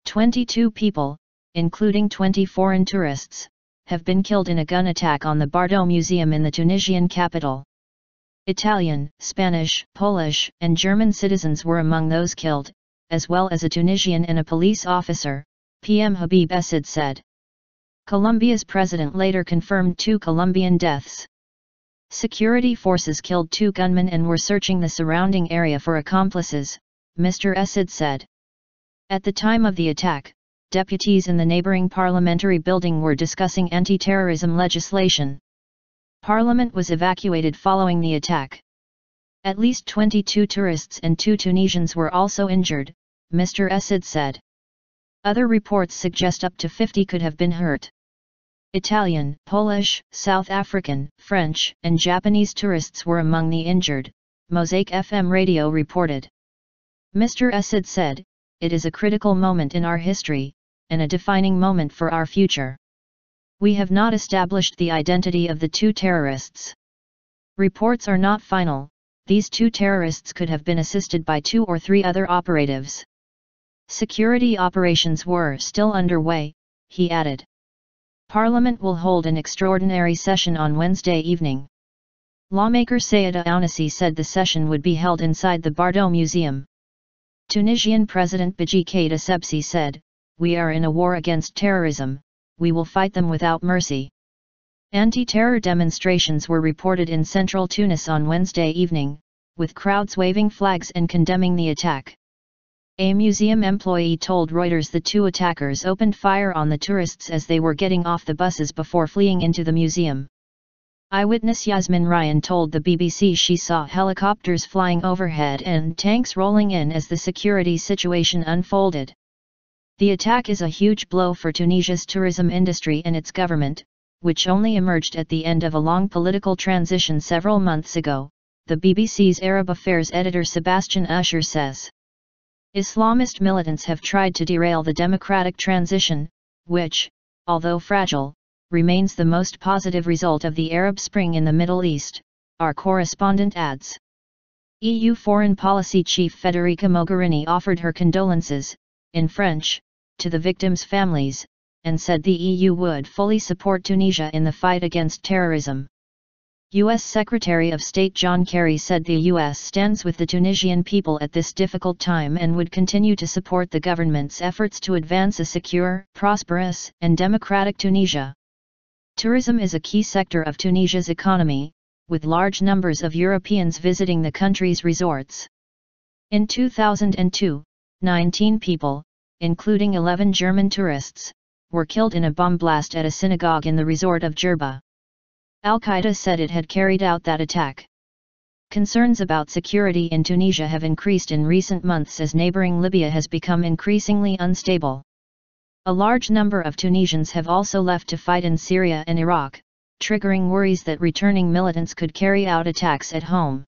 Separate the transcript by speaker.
Speaker 1: 22 people, including 20 foreign tourists, have been killed in a gun attack on the Bardo Museum in the Tunisian capital. Italian, Spanish, Polish, and German citizens were among those killed, as well as a Tunisian and a police officer, PM Habib Essid said. Colombia's president later confirmed 2 Colombian deaths. Security forces killed 2 gunmen and were searching the surrounding area for accomplices, Mr. Essid said. At the time of the attack, deputies in the neighbouring parliamentary building were discussing anti-terrorism legislation. Parliament was evacuated following the attack. At least 22 tourists and 2 Tunisians were also injured, Mr. Essid said. Other reports suggest up to 50 could have been hurt. Italian, Polish, South African, French, and Japanese tourists were among the injured, Mosaique FM radio reported. Mr. Essid said, "It is a critical moment in our history, and a defining moment for our future. We have not established the identity of the 2 terrorists. Reports are not final, these 2 terrorists could have been assisted by 2 or 3 other operatives. Security operations were still underway," he added. Parliament will hold an extraordinary session on Wednesday evening. Lawmaker Saïda Ounessi said the session would be held inside the Bardo Museum. Tunisian President Beji Caid Essebsi said, "We are in a war against terrorism, we will fight them without mercy." Anti-terror demonstrations were reported in central Tunis on Wednesday evening, with crowds waving flags and condemning the attack. A museum employee told Reuters the 2 attackers opened fire on the tourists as they were getting off the buses before fleeing into the museum. Eyewitness Yasmin Ryan told the BBC she saw helicopters flying overhead and tanks rolling in as the security situation unfolded. The attack is a huge blow for Tunisia's tourism industry and its government, which only emerged at the end of a long political transition several months ago, the BBC's Arab Affairs editor Sebastian Usher says. Islamist militants have tried to derail the democratic transition, which, although fragile, remains the most positive result of the Arab Spring in the Middle East, our correspondent adds. EU Foreign Policy Chief Federica Mogherini offered her condolences, in French, to the victims' families, and said the EU would fully support Tunisia in the fight against terrorism. U.S. Secretary of State John Kerry said the U.S. stands with the Tunisian people at this difficult time and would continue to support the government's efforts to advance a secure, prosperous, and democratic Tunisia. Tourism is a key sector of Tunisia's economy, with large numbers of Europeans visiting the country's resorts. In 2002, 19 people, including 11 German tourists, were killed in a bomb blast at a synagogue in the resort of Jerba. Al-Qaeda said it had carried out that attack. Concerns about security in Tunisia have increased in recent months as neighbouring Libya has become increasingly unstable. A large number of Tunisians have also left to fight in Syria and Iraq, triggering worries that returning militants could carry out attacks at home.